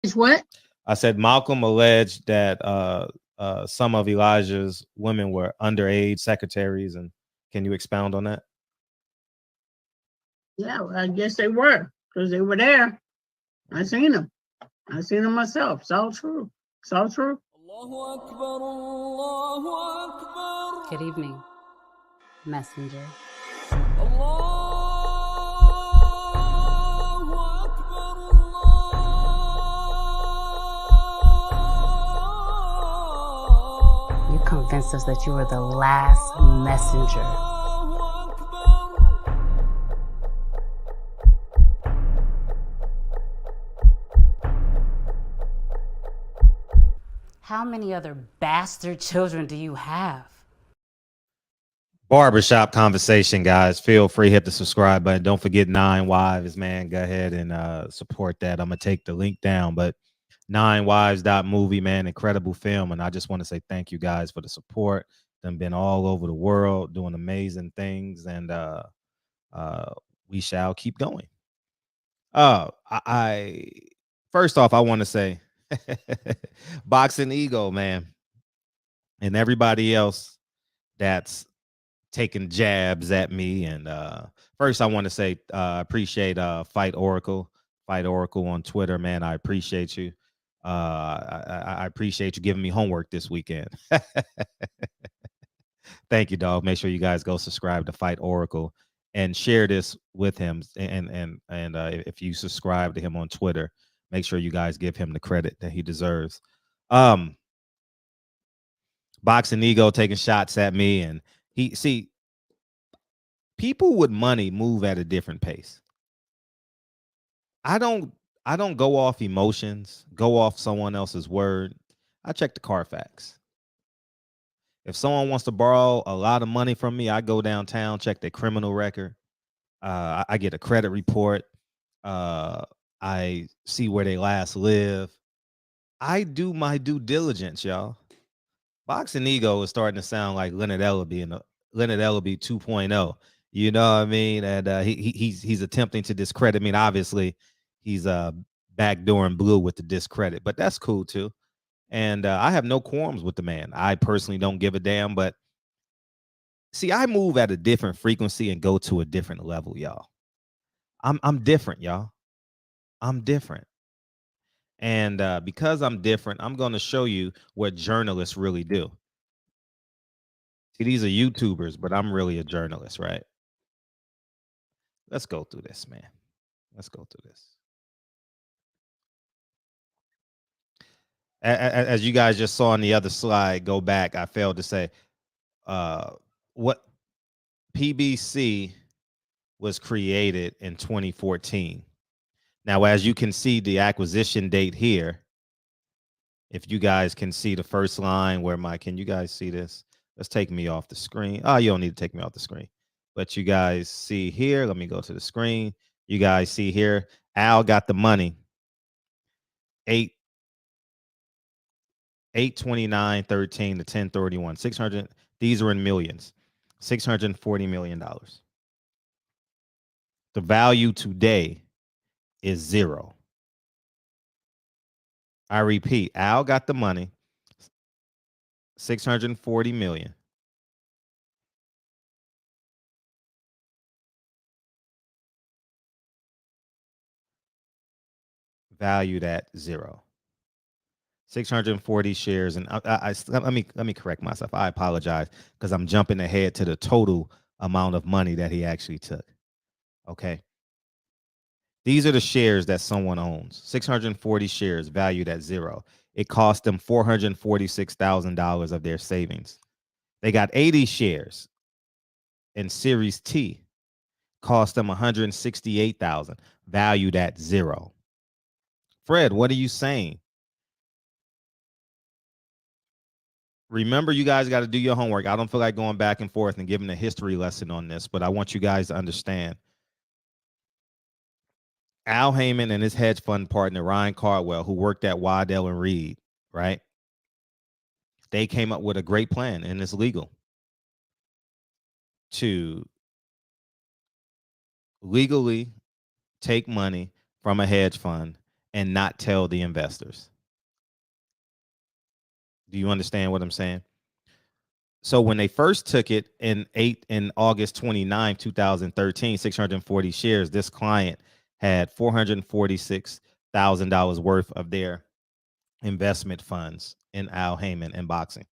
It's what? I said Malcolm alleged that some of Elijah's women were underage secretaries, and can you expound on that? Yeah, well, I guess they were because they were there. I seen them. I seen them myself. It's all true. It's all true. Good evening, messenger. You convinced us that you were the last messenger. How many other bastard children do you have? Barbershop conversation, guys. Feel free, hit the subscribe button. Don't forget 9 Wives, man. Go ahead and support that. I'm gonna take the link down, but 9wives.movie, man, incredible film. And I just want to say thank you guys for the support. They've been all over the world doing amazing things, and we shall keep going. I first off, I want to say Boxing Ego, man, and everybody else that's taking jabs at me. And first, I want to say appreciate Fight Oracle on Twitter, man. I appreciate you. I appreciate you giving me homework this weekend. Thank you, dog. Make sure you guys go subscribe to Fight Oracle and share this with him. And if you subscribe to him on Twitter, make sure you guys give him the credit that he deserves. Boxing Ego taking shots at me, and people with money move at a different pace. I don't go off emotions, go off someone else's word. I check the Carfax. If someone wants to borrow a lot of money from me, I go downtown, check their criminal record. I get a credit report. I see where they last live. I do my due diligence, y'all. Boxing Ego is starting to sound like Leonard Ellaby and Leonard Ellaby 2.0. You know what I mean? And he's attempting to discredit me. And obviously, he's backdooring Blue with the discredit, but that's cool too. And I have no qualms with the man. I personally don't give a damn, but see, I move at a different frequency and go to a different level, y'all. I'm different, y'all. I'm different. And because I'm different, I'm going to show you what journalists really do. See, these are YouTubers, but I'm really a journalist, right? Let's go through this, man. Let's go through this. As you guys just saw on the other slide, go back. I failed to say what PBC was created in 2014. Now, as you can see, the acquisition date here, if you guys can see the first line where can you guys see this? Let's take me off the screen. Oh, you don't need to take me off the screen. But you guys see here, let me go to the screen. You guys see here, Al got the money. 8/29/13 to 10/31. 600. These are in millions. $640 million. The value today is zero. I repeat, Al got the money. 640 million. Valued at zero. 640 shares, and let me correct myself. I apologize because I'm jumping ahead to the total amount of money that he actually took. Okay. These are the shares that someone owns. 640 shares valued at zero. It cost them $446,000 of their savings. They got 80 shares in Series T. Cost them $168,000, valued at zero. Fred, what are you saying? Remember, you guys got to do your homework. I don't feel like going back and forth and giving a history lesson on this, but I want you guys to understand. Al Haymon and his hedge fund partner, Ryan Cardwell, who worked at Waddell and Reed, right? They came up with a great plan, and it's legal, to legally take money from a hedge fund and not tell the investors. Do you understand what I'm saying? So when they first took it in August 29, 2013, 640 shares, this client had $446,000 worth of their investment funds in Al Haymon and boxing.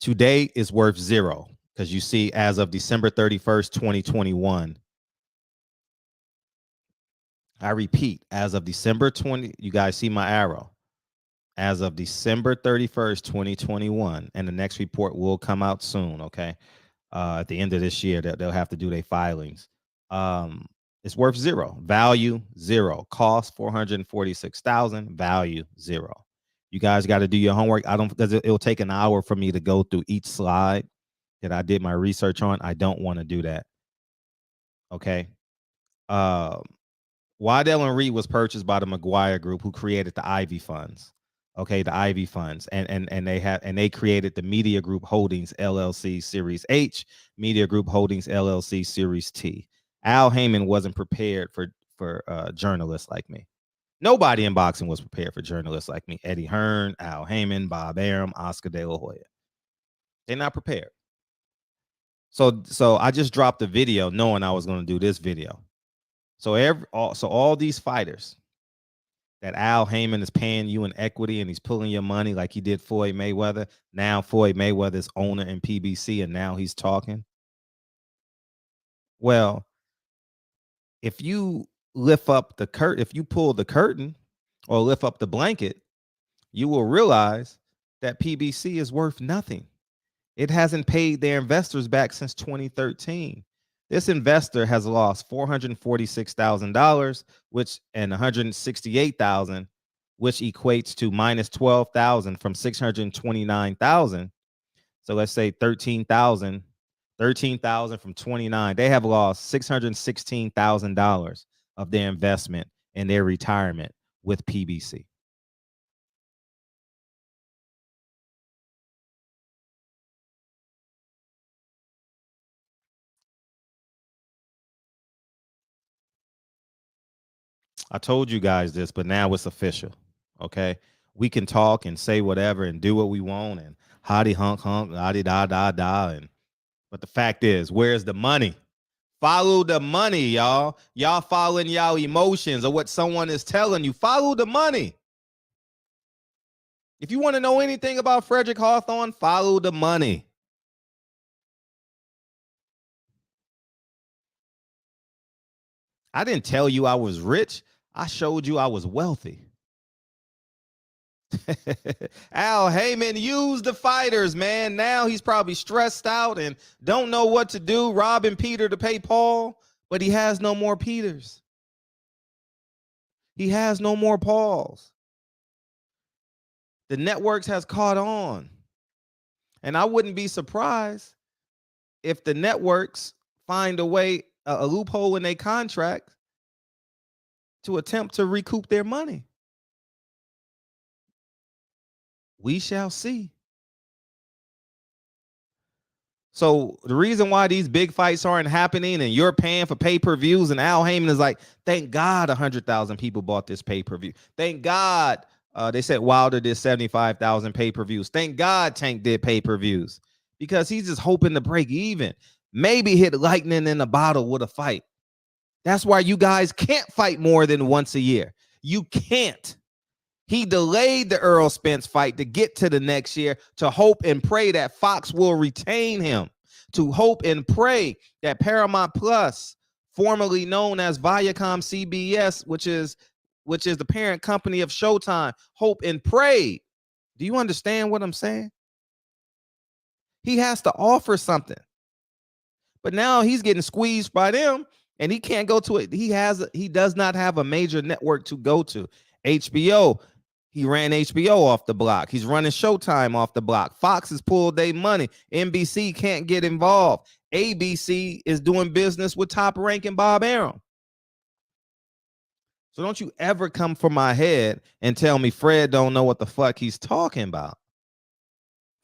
Today is worth zero, because you see, as of December 31st, 2021, I repeat, as of December 20, you guys see my arrow, as of December 31st, 2021, and the next report will come out soon, okay? At the end of this year, they'll have to do their filings. It's worth zero. Value, zero. Cost, $446,000. Value, zero. You guys got to do your homework. I don't, because it'll take an hour for me to go through each slide that I did my research on. I don't want to do that. Okay. Waddell and Reed was purchased by the McGuire Group, who created the Ivy Funds. Okay, the Ivy Funds, and they created the Media Group Holdings LLC Series H, Media Group Holdings LLC Series T. Al Haymon wasn't prepared for journalists like me. Nobody in boxing was prepared for journalists like me. Eddie Hearn, Al Haymon, Bob Arum, Oscar De La Hoya. They're not prepared. So I just dropped a video knowing I was going to do this video. So all these fighters that Al Haymon is paying you in equity, and he's pulling your money like he did Floyd Mayweather. Now Floyd Mayweather is owner in PBC, and now he's talking. Well, if you lift up the curtain, if you pull the curtain or lift up the blanket, you will realize that PBC is worth nothing. It hasn't paid their investors back since 2013. This investor has lost $446,000, and $168,000, which equates to minus $12,000 from $629,000. So let's say $13,000 from 29. They have lost $616,000 of their investment in their retirement with PBC. I told you guys this, but now it's official. Okay, we can talk and say whatever and do what we want and hotty hunk, hotty da da da, but the fact is, where's the money? Follow the money, y'all. Y'all following y'all emotions or what someone is telling you. Follow the money. If you want to know anything about Frederick Hawthorne, follow the money. I didn't tell you I was rich. I showed you I was wealthy. Al Haymon used the fighters, man. Now he's probably stressed out and don't know what to do, robbing Peter to pay Paul, but he has no more Peters. He has no more Pauls. The networks has caught on. And I wouldn't be surprised if the networks find a way, a loophole in their contract to attempt to recoup their money. We shall see. So the reason why these big fights aren't happening and you're paying for pay-per-views, and Al Haymon is like, thank God 100,000 people bought this pay-per-view. Thank God they said Wilder did 75,000 pay-per-views. Thank God Tank did pay-per-views, because he's just hoping to break even. Maybe hit lightning in a bottle with a fight. That's why you guys can't fight more than once a year. You can't. He delayed the Earl Spence fight to get to the next year, to hope and pray that Fox will retain him, to hope and pray that Paramount Plus, formerly known as Viacom CBS, which is the parent company of Showtime, hope and pray. Do you understand what I'm saying? He has to offer something. But now he's getting squeezed by them, and he can't go to it. He does not have a major network to go to. HBO, he ran HBO off the block. He's running Showtime off the block. Fox has pulled their money. NBC can't get involved. ABC is doing business with Top Rank and Bob Arum. So don't you ever come for my head and tell me Fred don't know what the fuck he's talking about.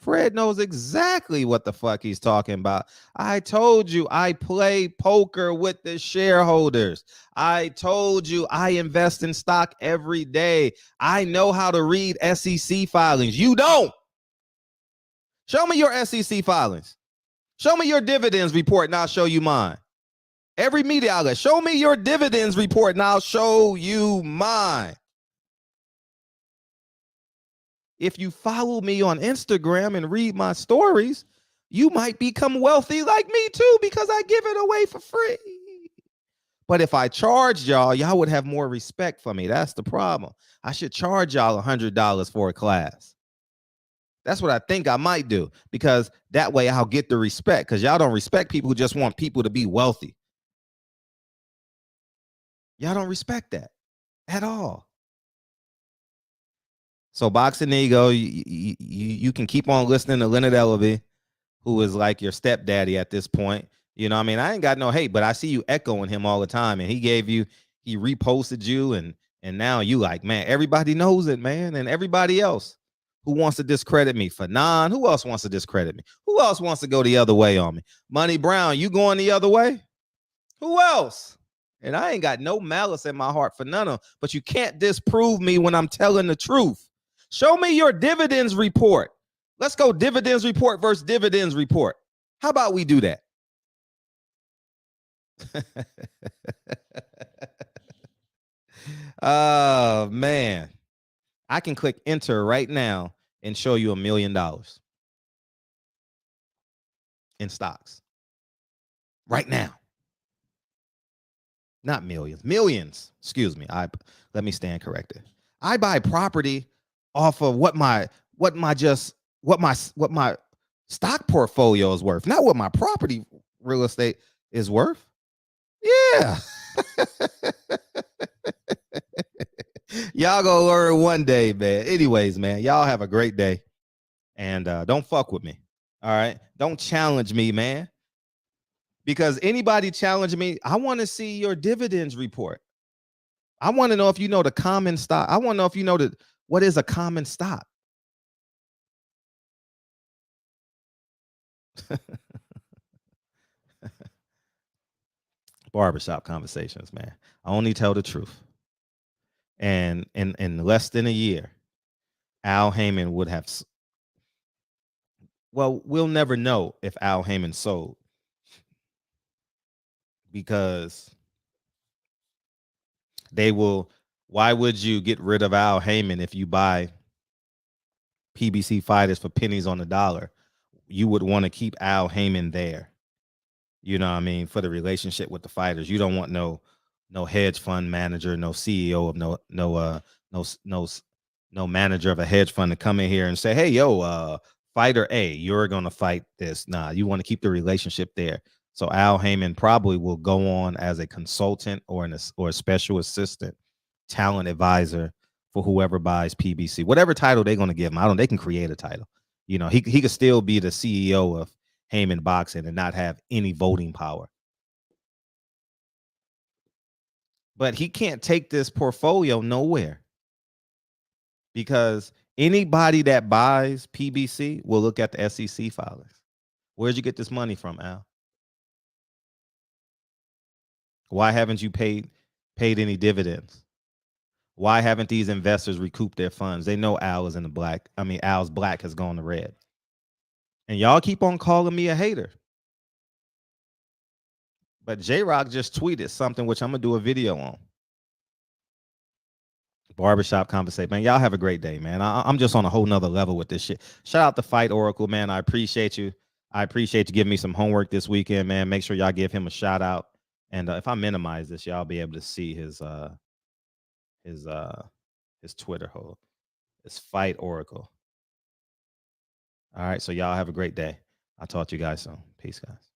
Fred knows exactly what the fuck he's talking about. I told you I play poker with the shareholders. I told you I invest in stock every day. I know how to read SEC filings. You don't. Show me your SEC filings. Show me your dividends report and I'll show you mine. Every media outlet, show me your dividends report and I'll show you mine. If you follow me on Instagram and read my stories, you might become wealthy like me too because I give it away for free. But if I charged y'all, y'all would have more respect for me. That's the problem. I should charge y'all $100 for a class. That's what I think I might do, because that way I'll get the respect, because y'all don't respect people who just want people to be wealthy. Y'all don't respect that at all. So Boxing Ego, you can keep on listening to Leonard Ellerby, who is like your stepdaddy at this point. You know what I mean? I ain't got no hate, but I see you echoing him all the time. And he reposted you, and now you like, man, everybody knows it, man. And everybody else who wants to discredit me, Fanon, who else wants to discredit me? Who else wants to go the other way on me? Money Brown, you going the other way? Who else? And I ain't got no malice in my heart for none of them, but you can't disprove me when I'm telling the truth. Show me your dividends report. Let's go dividends report versus dividends report. How about we do that? Oh, man. I can click enter right now and show you $1 million in stocks. Right now. Not millions. Millions. Excuse me. Let me stand corrected. I buy property off of what my stock portfolio is worth, not what my property real estate is worth. Yeah. Y'all gonna learn one day, man. Anyways, man, y'all have a great day, and don't fuck with me. All right, don't challenge me, man, because anybody challenge me, I want to see your dividends report. I want to know if you know the common stock. I want to know if you know what is a common stock. Barbershop conversations, man. I only tell the truth. And in less than a year, Al Haymon would have. Well, we'll never know if Al Haymon sold, because they will. Why would you get rid of Al Haymon if you buy PBC fighters for pennies on the dollar? You would want to keep Al Haymon there. You know what I mean? For the relationship with the fighters. You don't want no hedge fund manager, no CEO of no manager of a hedge fund to come in here and say, hey, yo, fighter A, you're going to fight this. Nah, you want to keep the relationship there. So Al Haymon probably will go on as a consultant or a special assistant, talent advisor for whoever buys PBC, whatever title they're going to give him. They can create a title. You know, he could still be the CEO of Haymon Boxing and not have any voting power. But he can't take this portfolio nowhere, because anybody that buys PBC will look at the SEC filings. Where'd you get this money from, Al? Why haven't you paid any dividends? Why haven't these investors recouped their funds? They know Al is in the black. I mean, Al's black has gone to red. And y'all keep on calling me a hater. But J-Rock just tweeted something which I'm going to do a video on. Barbershop conversation, man. Y'all have a great day, man. I'm just on a whole nother level with this shit. Shout out to Fight Oracle, man. I appreciate you. I appreciate you giving me some homework this weekend, man. Make sure y'all give him a shout out. And if I minimize this, y'all be able to see his Twitter hold. It's Fight Oracle. All right, so y'all have a great day. I'll talk to you guys soon. Peace, guys.